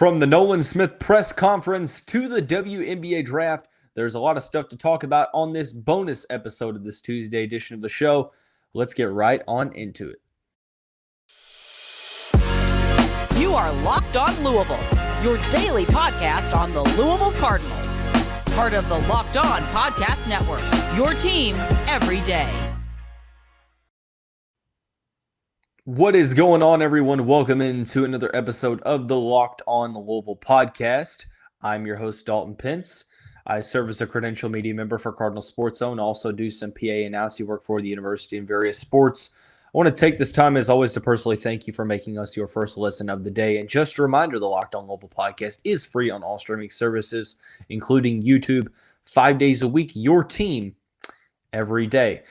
From the Nolan Smith press conference to the WNBA Draft, there's a lot of stuff to talk about on this bonus episode of this Tuesday edition of the show. Let's get right on into it. You are Locked On Louisville, your daily podcast on the Louisville Cardinals. Part of the Locked On Podcast Network, your team every day. What is going on, everyone? Welcome into another episode of the Locked On Louisville podcast. I'm your host, Dalton Pence. I serve as a credential media member for Cardinal Sports Zone, also do some PA announcing work for the university in various sports. I want to take this time, as always, to personally thank you for making us your first listen of the day. And just a reminder, the Locked On Louisville podcast is free on all streaming services, including YouTube, 5 days a week, your team every day.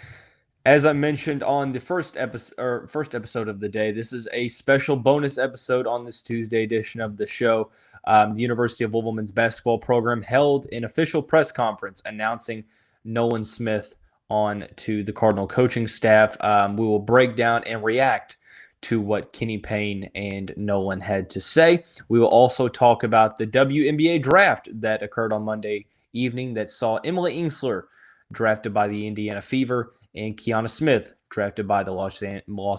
As I mentioned on the first episode of the day, this is a special bonus episode on this Tuesday edition of the show. The University of Louisville men's basketball program held an official press conference announcing Nolan Smith on to the Cardinal coaching staff. We will break down and react to what Kenny Payne and Nolan had to say. We will also talk about the WNBA Draft that occurred on Monday evening that saw Emily Engstler drafted by the Indiana Fever and Kianna Smith drafted by the Los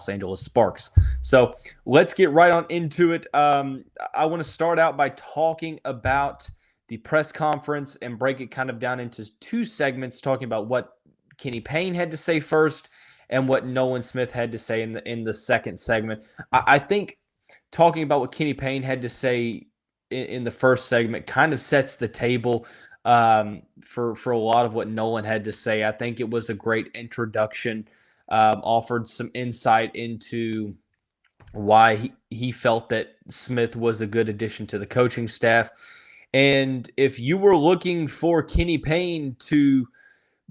Angeles Sparks. So let's get right on into it. I want to start out by talking about the press conference and break it kind of down into two segments, talking about what Kenny Payne had to say first and what Nolan Smith had to say in the second segment. I think talking about what Kenny Payne had to say in the first segment kind of sets the table for a lot of what Nolan had to say. I think it was a great introduction, offered some insight into why he felt that Smith was a good addition to the coaching staff. And if you were looking for Kenny Payne to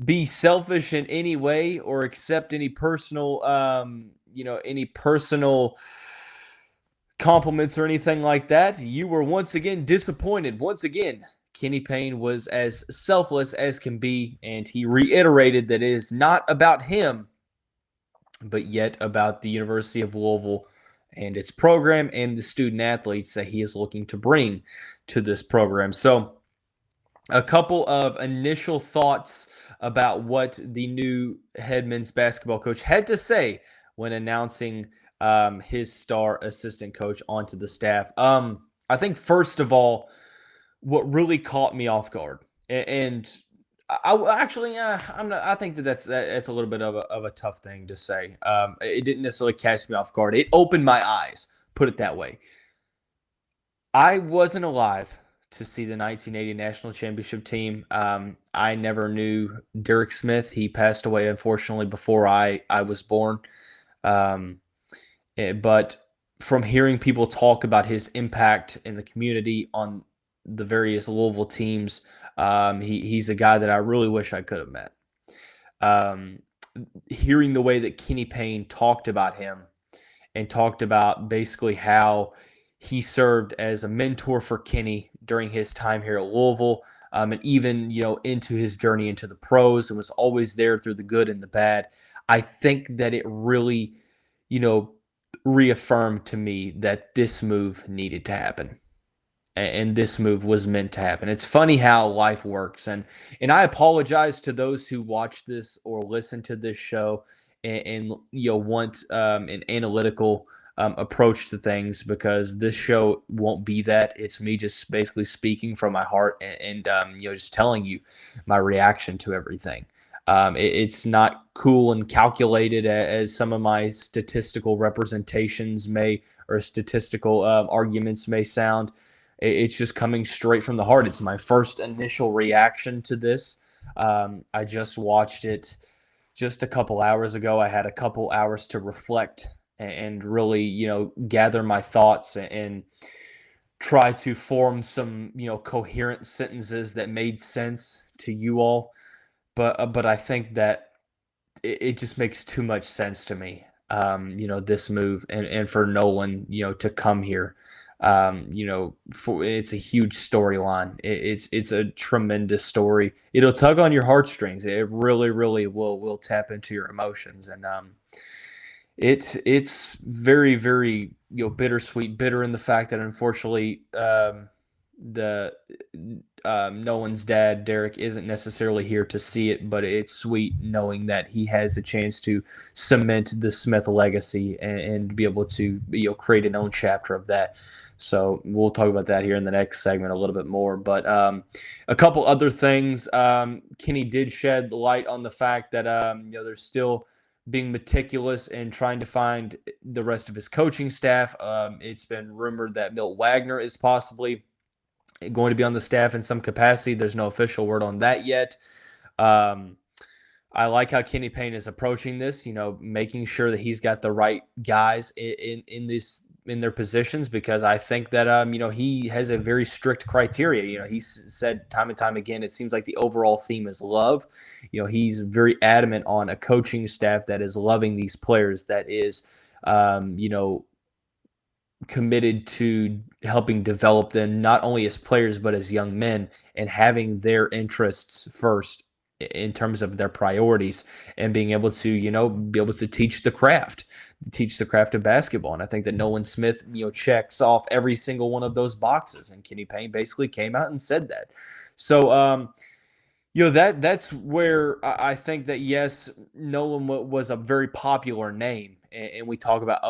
be selfish in any way or accept any personal, any personal compliments or anything like that, you were once again disappointed. Once again, Kenny Payne was as selfless as can be, and he reiterated that it is not about him, but yet about the University of Louisville and its program and the student athletes that he is looking to bring to this program. So a couple of initial thoughts about what the new head men's basketball coach had to say when announcing his star assistant coach onto the staff. I think, first of all, what really caught me off guard, and I think that's a little bit of a tough thing to say. It didn't necessarily catch me off guard. It opened my eyes, put it that way. I wasn't alive to see the 1980 national championship team. I never knew Derek Smith. He passed away, unfortunately, before I was born. But from hearing people talk about his impact in the community on the various Louisville teams, he's a guy that I really wish I could have met. Hearing the way that Kenny Payne talked about him and talked about basically how he served as a mentor for Kenny during his time here at Louisville, and even into his journey into the pros, and was always there through the good and the bad. I think that it really reaffirmed to me that this move needed to happen. And this move was meant to happen. It's funny how life works. And I apologize to those who watch this or listen to this show and want an analytical approach to things, because this show won't be that. It's me just basically speaking from my heart and just telling you my reaction to everything. It's not cool and calculated as some of my statistical representations or statistical arguments may sound. It's just coming straight from the heart. It's my first initial reaction to this. I just watched it just a couple hours ago. I had a couple hours to reflect and really, gather my thoughts and try to form some, coherent sentences that made sense to you all. But I think that it just makes too much sense to me, this move and for Nolan, to come here. It's a huge storyline. It's a tremendous story. It'll tug on your heartstrings. It really, really will tap into your emotions. And It's very, very, bittersweet, bitter in the fact that unfortunately, the Nolan's dad, Derek, isn't necessarily here to see it, but it's sweet knowing that he has a chance to cement the Smith legacy and be able to, create an own chapter of that. So we'll talk about that here in the next segment a little bit more. But a couple other things. Kenny did shed the light on the fact that there's still being meticulous and trying to find the rest of his coaching staff. It's been rumored that Milt Wagner is possibly going to be on the staff in some capacity. There's no official word on that yet. Um, I like how Kenny Payne is approaching this, making sure that he's got the right guys in their positions, because I think that he has a very strict criteria. He's said time and time again, it seems like the overall theme is love. He's very adamant on a coaching staff that is loving these players, that is committed to helping develop them not only as players but as young men, and having their interests first in terms of their priorities, and being able to be able to teach the craft of basketball. And I think that Nolan Smith checks off every single one of those boxes, and Kenny Payne basically came out and said that. So that's where I think that, yes, Nolan was a very popular name, and we talk about,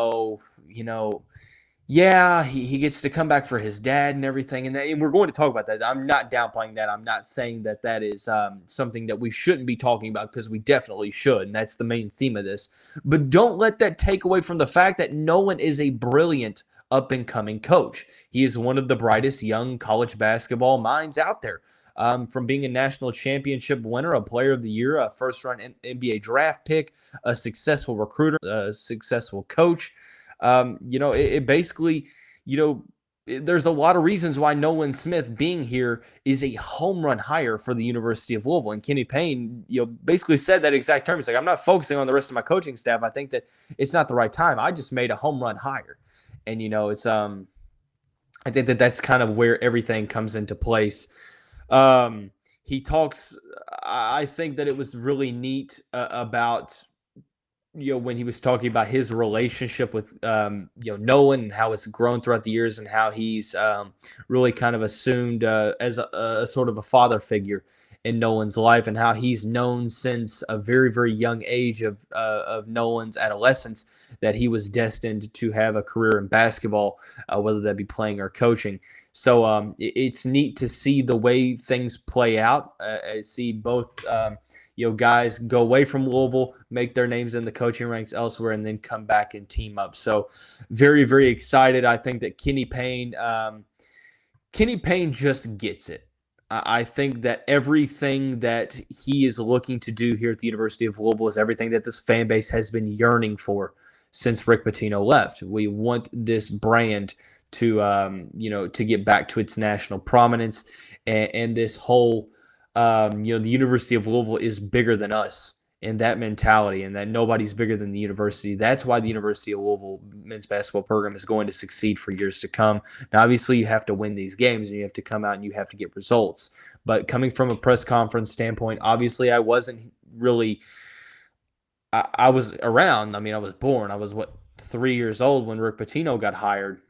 yeah, he gets to come back for his dad and everything, and we're going to talk about that. I'm not downplaying that. I'm not saying that is something that we shouldn't be talking about, because we definitely should, and that's the main theme of this. But don't let that take away from the fact that Nolan is a brilliant up-and-coming coach. He is one of the brightest young college basketball minds out there. From being a national championship winner, a player of the year, a first-round NBA draft pick, a successful recruiter, a successful coach. It basically, there's a lot of reasons why Nolan Smith being here is a home run hire for the University of Louisville. And Kenny Payne, basically said that exact term. He's like, I'm not focusing on the rest of my coaching staff. I think that it's not the right time. I just made a home run hire. And, it's, I think that that's kind of where everything comes into place. He talks, I think that it was really neat about, when he was talking about his relationship with, Nolan, and how it's grown throughout the years, and how he's really kind of assumed as a sort of a father figure in Nolan's life, and how he's known since a very, very young age of Nolan's adolescence that he was destined to have a career in basketball, whether that be playing or coaching. So it's neat to see the way things play out. I see both guys go away from Louisville, make their names in the coaching ranks elsewhere, and then come back and team up. So very, very excited. I think that Kenny Payne just gets it. I think that everything that he is looking to do here at the University of Louisville is everything that this fan base has been yearning for since Rick Pitino left. We want this brand to to get back to its national prominence, and this whole the University of Louisville is bigger than us, and that mentality, and that nobody's bigger than the university. That's why the University of Louisville men's basketball program is going to succeed for years to come. Now, obviously, you have to win these games, and you have to come out and you have to get results. But coming from a press conference standpoint, obviously, I wasn't really I was around. I mean, I was born. I was, 3 years old when Rick Pitino got hired.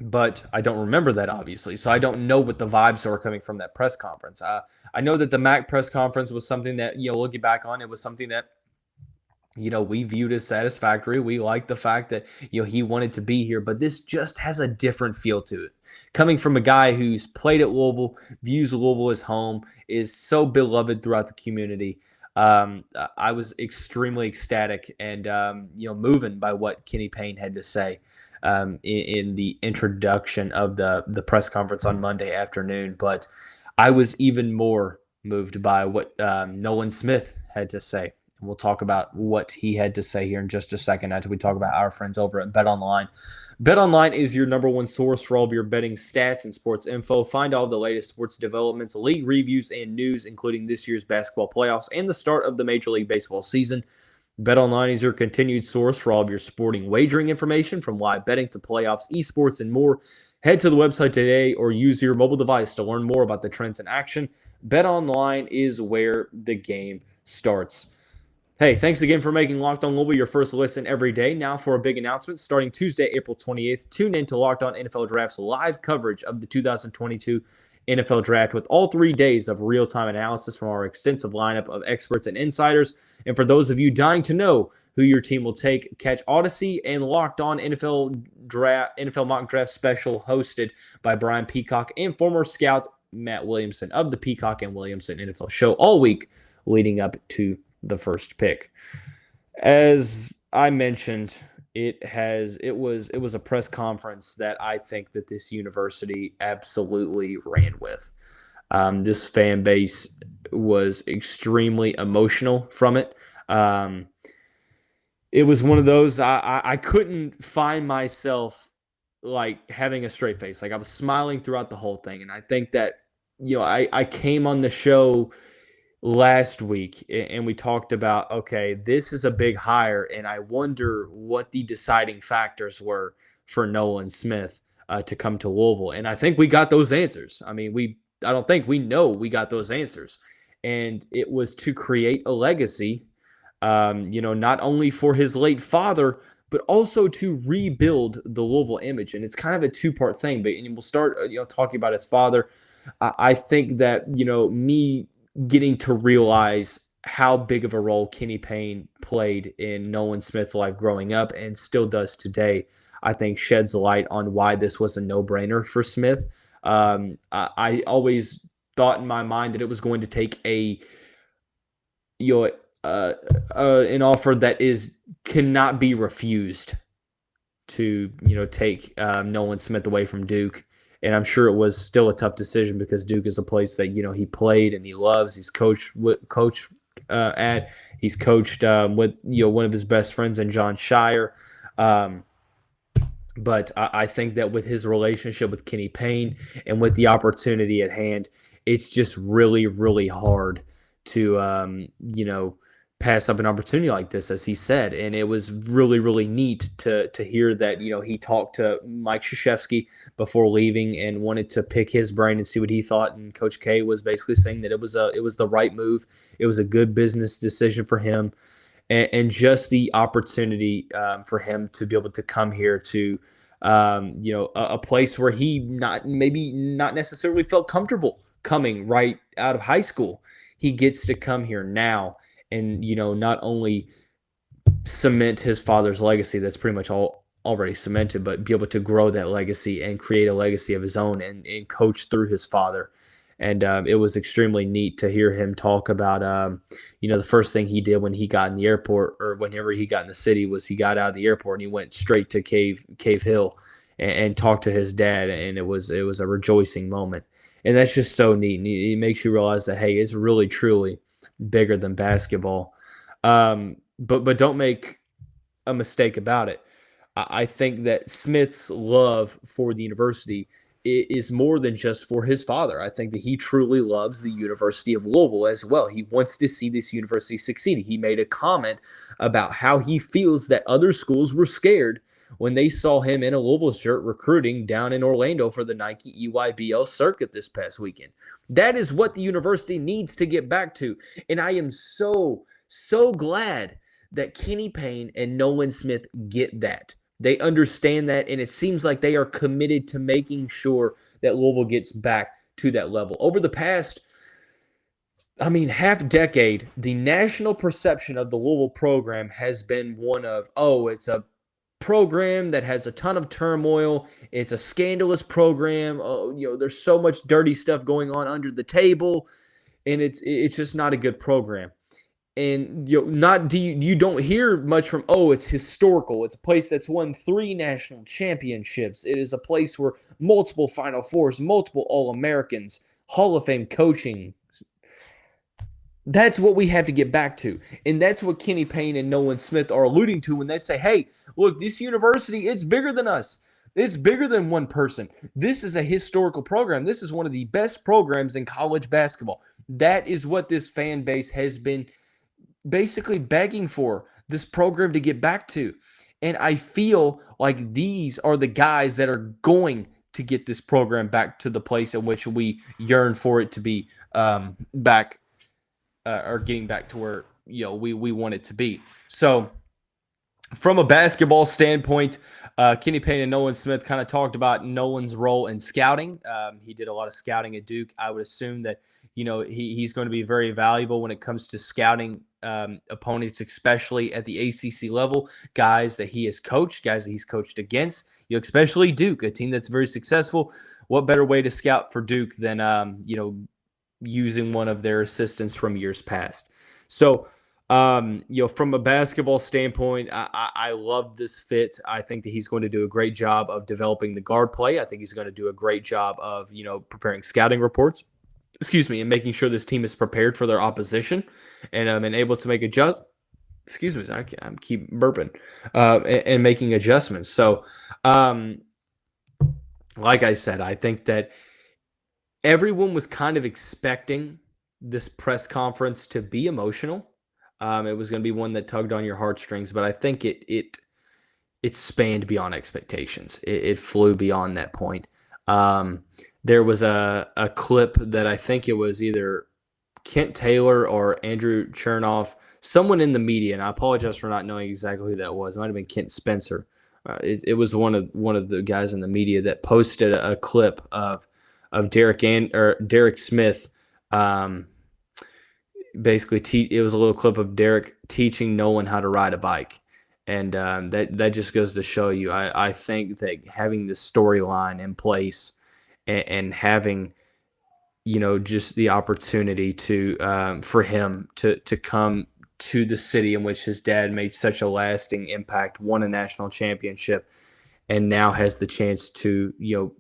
But I don't remember that, obviously. So I don't know what the vibes are coming from that press conference. I know that the MAC press conference was something that, looking back on, it was something that, we viewed as satisfactory. We liked the fact that, he wanted to be here. But this just has a different feel to it. Coming from a guy who's played at Louisville, views Louisville as home, is so beloved throughout the community. I was extremely ecstatic and, moving by what Kenny Payne had to say. In the introduction of the press conference on Monday afternoon. But I was even more moved by what Nolan Smith had to say. And we'll talk about what he had to say here in just a second after we talk about our friends over at BetOnline. BetOnline is your number one source for all of your betting stats and sports info. Find all of the latest sports developments, league reviews, and news, including this year's basketball playoffs and the start of the Major League Baseball season. BetOnline is your continued source for all of your sporting wagering information, from live betting to playoffs, esports, and more. Head to the website today or use your mobile device to learn more about the trends in action. BetOnline is where the game starts. Hey, thanks again for making Locked On Louisville your first listen every day. Now for a big announcement. Starting Tuesday, April 28th, tune in to Locked On NFL Draft's live coverage of the 2022 NFL Draft with all 3 days of real-time analysis from our extensive lineup of experts and insiders. And for those of you dying to know who your team will take, catch Odyssey and Locked On NFL Mock Draft Special hosted by Brian Peacock and former scout Matt Williamson of the Peacock and Williamson NFL Show all week leading up to the first pick. As I mentioned, it was a press conference that I think that this university absolutely ran with. This fan base was extremely emotional from it. It was one of those I couldn't find myself like having a straight face. Like I was smiling throughout the whole thing, and I think that I came on the show last week and we talked about, okay, this is a big hire, and I wonder what the deciding factors were for Nolan Smith to come to Louisville. And I think we got those answers. I mean, I don't think we know we got those answers. And it was to create a legacy, not only for his late father, but also to rebuild the Louisville image. And it's kind of a two-part thing, but we'll start, talking about his father. I think that, me getting to realize how big of a role Kenny Payne played in Nolan Smith's life growing up and still does today, I think sheds light on why this was a no-brainer for Smith. I always thought in my mind that it was going to take an offer that cannot be refused to take Nolan Smith away from Duke. And I'm sure it was still a tough decision because Duke is a place that he played and he loves. He's coached at. He's coached with one of his best friends in John Shire. But I think that with his relationship with Kenny Payne and with the opportunity at hand, it's just really, really hard to pass up an opportunity like this, as he said. And it was really, really neat to hear that, he talked to Mike Krzyzewski before leaving and wanted to pick his brain and see what he thought. And Coach K was basically saying that it was the right move. It was a good business decision for him. And just the opportunity for him to be able to come here to, a place where he not necessarily felt comfortable coming right out of high school. He gets to come here now and, not only cement his father's legacy, that's pretty much already cemented, but be able to grow that legacy and create a legacy of his own and coach through his father. And it was extremely neat to hear him talk about, the first thing he did when he got in the airport or whenever he got in the city was he got out of the airport and he went straight to Cave Hill and talked to his dad. And it was a rejoicing moment. And that's just so neat. And it makes you realize that, hey, it's really, truly bigger than basketball. But don't make a mistake about it. I think that Smith's love for the university is more than just for his father. I think that he truly loves the University of Louisville as well. He wants to see this university succeed. He made a comment about how he feels that other schools were scared when they saw him in a Louisville shirt recruiting down in Orlando for the Nike EYBL circuit this past weekend. That is what the university needs to get back to. And I am so glad that Kenny Payne and Nolan Smith get that. They understand that, and it seems like they are committed to making sure that Louisville gets back to that level. Over the past, half decade, the national perception of the Louisville program has been one of, it's a program that has a ton of turmoil. It's a scandalous program. There's so much dirty stuff going on under the table, and it's just not a good program. And you don't hear much from, it's historical. It's a place that's won 3 national championships. It is a place where multiple Final Fours, multiple All-Americans, Hall of Fame coaching. That's what we have to get back to. And that's what Kenny Payne and Nolan Smith are alluding to when they say, hey, look, this university, it's bigger than us. It's bigger than one person. This is a historical program. This is one of the best programs in college basketball. That is what this fan base has been basically begging for this program to get back to. And I feel like these are the guys that are going to get this program back to the place in which we yearn for it to be back or getting back to where we want it to be. So from a basketball standpoint, Kenny Payne and Nolan Smith kind of talked about Nolan's role in scouting. He did a lot of scouting at Duke. I would assume that he's going to be very valuable when it comes to scouting opponents, especially at the ACC level, guys that he has coached, guys that he's coached against. Especially Duke, a team that's very successful. What better way to scout for Duke than using one of their assistants from years past? So. From a basketball standpoint, I love this fit. I think that he's going to do a great job of developing the guard play. I think he's going to do a great job of, preparing scouting reports, and making sure this team is prepared for their opposition and able to make adjustments. I keep burping, and making adjustments. So, like I said, I think that everyone was kind of expecting this press conference to be emotional. It was going to be one that tugged on your heartstrings, but I think it spanned beyond expectations. It flew beyond that point. There was a clip that I think it was either Kent Taylor or Andrew Chernoff, someone in the media, and I apologize for not knowing exactly who that was. It might have been Kent Spencer. It was one of the guys in the media that posted a clip of Derek Smith. Basically, it was a little clip of Derek teaching Nolan how to ride a bike. And that just goes to show you, I think that having this storyline in place and having, just the opportunity to for him to come to the city in which his dad made such a lasting impact, won a national championship, and now has the chance to,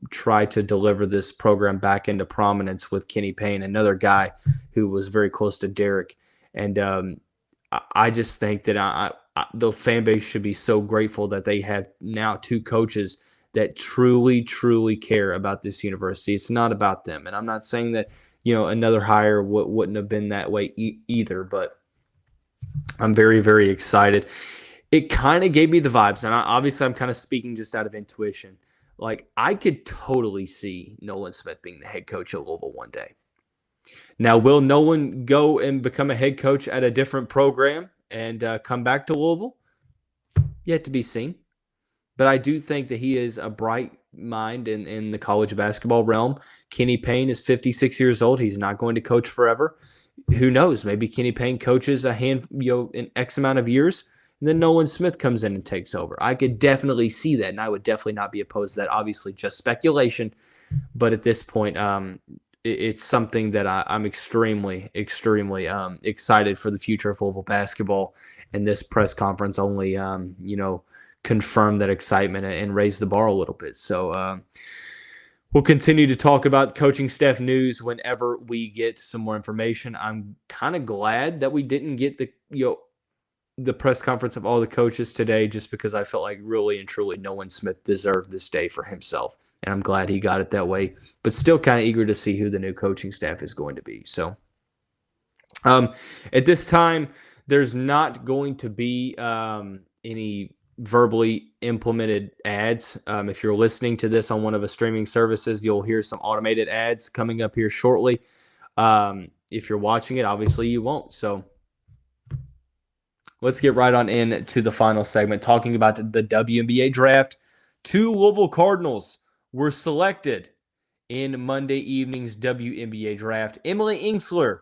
try to deliver this program back into prominence with Kenny Payne, another guy who was very close to Derek. And I just think that the fan base should be so grateful that they have now two coaches that truly, truly care about this university. It's not about them. And I'm not saying that, another hire wouldn't have been that way either, but I'm very, very excited. It kind of gave me the vibes, and obviously I'm kind of speaking just out of intuition. Like, I could totally see Nolan Smith being the head coach at Louisville one day. Now, will Nolan go and become a head coach at a different program and come back to Louisville? Yet to be seen. But I do think that he is a bright mind in the college basketball realm. Kenny Payne is 56 years old. He's not going to coach forever. Who knows? Maybe Kenny Payne coaches an X amount of years, and then Nolan Smith comes in and takes over. I could definitely see that, and I would definitely not be opposed to that. Obviously, just speculation, but at this point, it's something that I'm extremely, extremely excited for the future of Louisville basketball, and this press conference only, confirmed that excitement and raised the bar a little bit. So we'll continue to talk about coaching staff news whenever we get some more information. I'm kind of glad that we didn't get the press conference of all the coaches today, just because I felt like really and truly Nolan Smith deserved this day for himself. And I'm glad he got it that way, but still kind of eager to see who the new coaching staff is going to be. So at this time, there's not going to be any verbally implemented ads. If you're listening to this on one of the streaming services, you'll hear some automated ads coming up here shortly. If you're watching it, obviously you won't. So let's get right on into the final segment, talking about the WNBA Draft. 2 Louisville Cardinals were selected in Monday evening's WNBA Draft. Emily Engstler,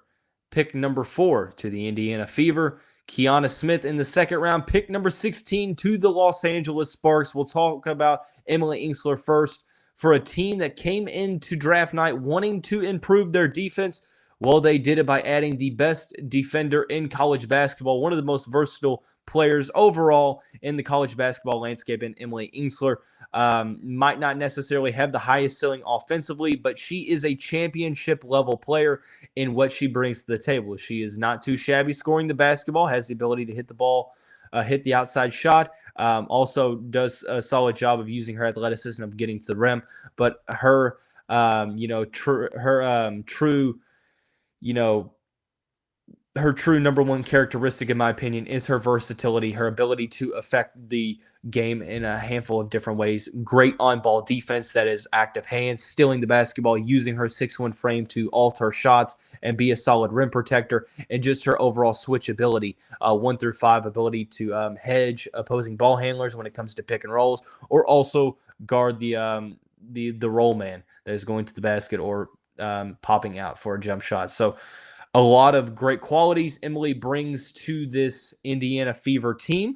pick number 4 to the Indiana Fever. Kianna Smith in the second round, pick number 16 to the Los Angeles Sparks. We'll talk about Emily Engstler first. For a team that came into draft night wanting to improve their defense, well, they did it by adding the best defender in college basketball, one of the most versatile players overall in the college basketball landscape, in Emily Engstler. Might not necessarily have the highest ceiling offensively, but she is a championship level player in what she brings to the table. She is not too shabby scoring the basketball, has the ability to hit the ball, hit the outside shot, also does a solid job of using her athleticism of getting to the rim. But her, true, her true number one characteristic, in my opinion, is her versatility, her ability to affect the game in a handful of different ways. Great on-ball defense that is active hands, stealing the basketball, using her 6'1" frame to alter shots and be a solid rim protector, and just her overall switchability, 1 through 5 ability to hedge opposing ball handlers when it comes to pick and rolls, or also guard the roll man that is going to the basket or popping out for a jump shot. So a lot of great qualities Emily brings to this Indiana Fever team.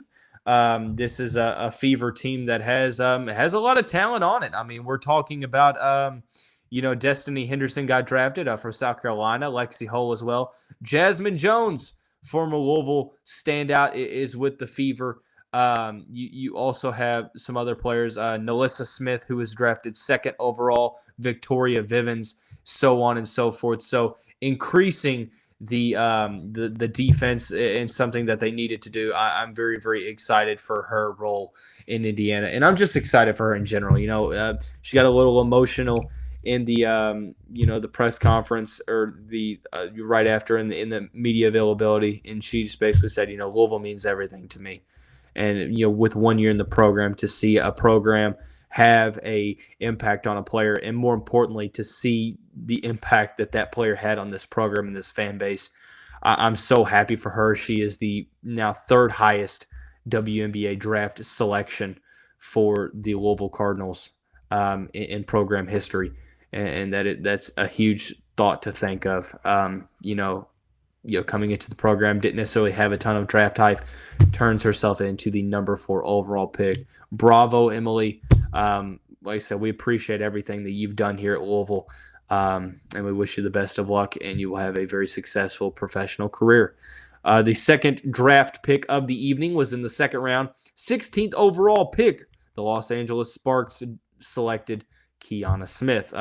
This is a Fever team that has a lot of talent on it. I mean, we're talking about Destiny Henderson got drafted from South Carolina, Lexi Hull as well. Jasmine Jones, former Louisville standout, is with the Fever. You also have some other players, Nolan Smith, who was drafted 2nd overall, Victoria Vivens, so on and so forth. So increasing the defense in something that they needed to do. I'm very, very excited for her role in Indiana, and I'm just excited for her in general. She got a little emotional in the the press conference or the right after in the media availability, and she just basically said, Louisville means everything to me. And with 1 year in the program, to see a program have a impact on a player, and more importantly, to see the impact that player had on this program and this fan base, I'm so happy for her. She is the now 3rd highest WNBA draft selection for the Louisville Cardinals in program history, and that's a huge thought to think of. Coming into the program, didn't necessarily have a ton of draft hype, turns herself into the number 4 overall pick. Bravo, Emily. Like I said, we appreciate everything that you've done here at Louisville, and we wish you the best of luck, and you will have a very successful professional career. The 2nd draft pick of the evening was in the 2nd round. 16th overall pick, the Los Angeles Sparks selected Kianna Smith.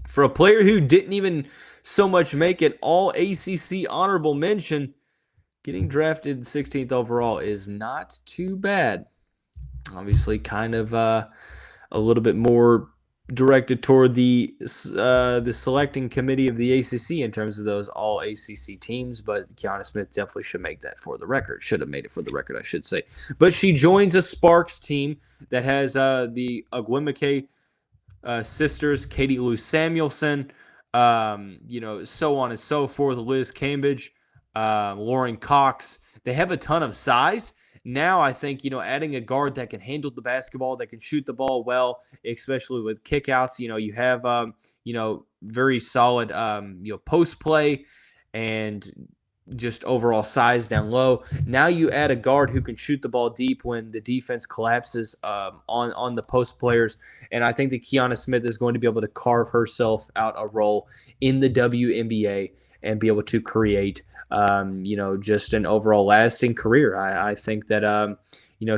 For a player who didn't even so much make it all ACC honorable mention, getting drafted 16th overall is not too bad. Obviously, kind of a little bit more directed toward the selecting committee of the ACC in terms of those all ACC teams, but Kianna Smith definitely should make that for the record. Should have made it for the record, I should say. But she joins a Sparks team that has the Agwemeke sisters, Katie Lou Samuelson, so on and so forth, Liz Cambridge, Lauren Cox. They have a ton of size. Now I think, adding a guard that can handle the basketball, that can shoot the ball well, especially with kickouts, you have, very solid, post play and just overall size down low. Now you add a guard who can shoot the ball deep when the defense collapses on the post players, and I think that Kianna Smith is going to be able to carve herself out a role in the WNBA and be able to create, just an overall lasting career. I think that,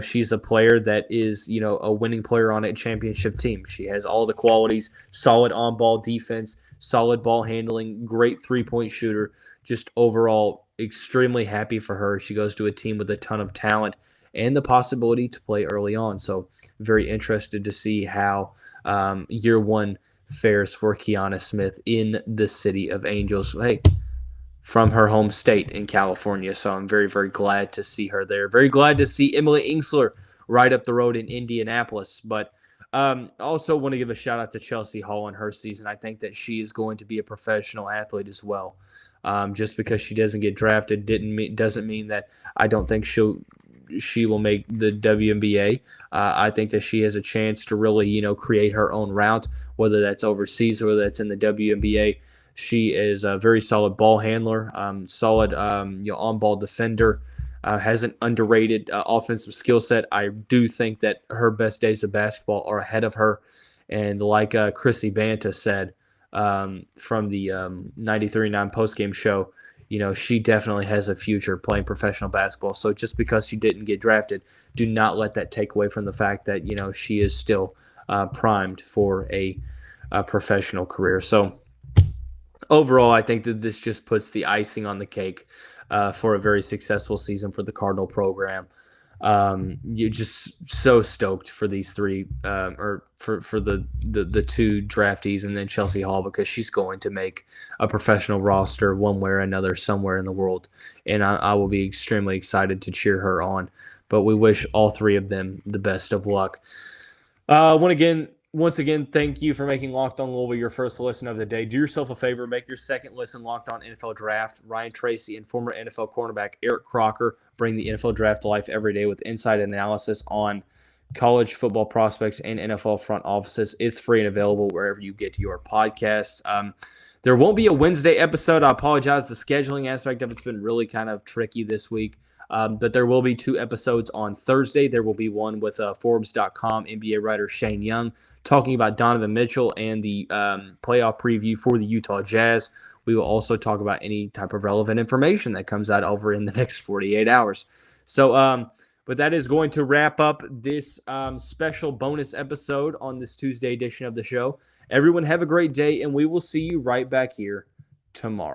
she's a player that is, a winning player on a championship team. She has all the qualities: solid on-ball defense, solid ball handling, great three-point shooter. Just overall, extremely happy for her. She goes to a team with a ton of talent and the possibility to play early on. So very interested to see how year one fares for Kianna Smith in the City of Angels. Hey, from her home state in California. So I'm very, very glad to see her there. Very glad to see Emily Engstler right up the road in Indianapolis. But also want to give a shout out to Chelsea Hall in her season. I think that she is going to be a professional athlete as well. Just because she doesn't get drafted doesn't mean that I don't think she will make the WNBA. I think that she has a chance to really, create her own route, whether that's overseas or whether that's in the WNBA. She is a very solid ball handler, solid, on-ball defender, has an underrated offensive skill set. I do think that her best days of basketball are ahead of her. And like Chrissy Banta said from the 93.9 postgame show, she definitely has a future playing professional basketball. So just because she didn't get drafted, do not let that take away from the fact that, she is still primed for a professional career. So overall, I think that this just puts the icing on the cake for a very successful season for the Cardinal program. You're just so stoked for these three, or for the two draftees, and then Chelsea Hall, because she's going to make a professional roster one way or another somewhere in the world, and I will be extremely excited to cheer her on. But we wish all three of them the best of luck. Once again, thank you for making Locked On Louisville your first listen of the day. Do yourself a favor, make your second listen Locked On NFL Draft. Ryan Tracy and former NFL cornerback Eric Crocker bring the NFL Draft to life every day with insight and analysis on college football prospects and NFL front offices. It's free and available wherever you get your podcasts. There won't be a Wednesday episode. I apologize. The scheduling aspect of it's been really kind of tricky this week. But there will be 2 episodes on Thursday. There will be one with Forbes.com NBA writer Shane Young talking about Donovan Mitchell and the playoff preview for the Utah Jazz. We will also talk about any type of relevant information that comes out over in the next 48 hours. So, but that is going to wrap up this special bonus episode on this Tuesday edition of the show. Everyone have a great day, and we will see you right back here tomorrow.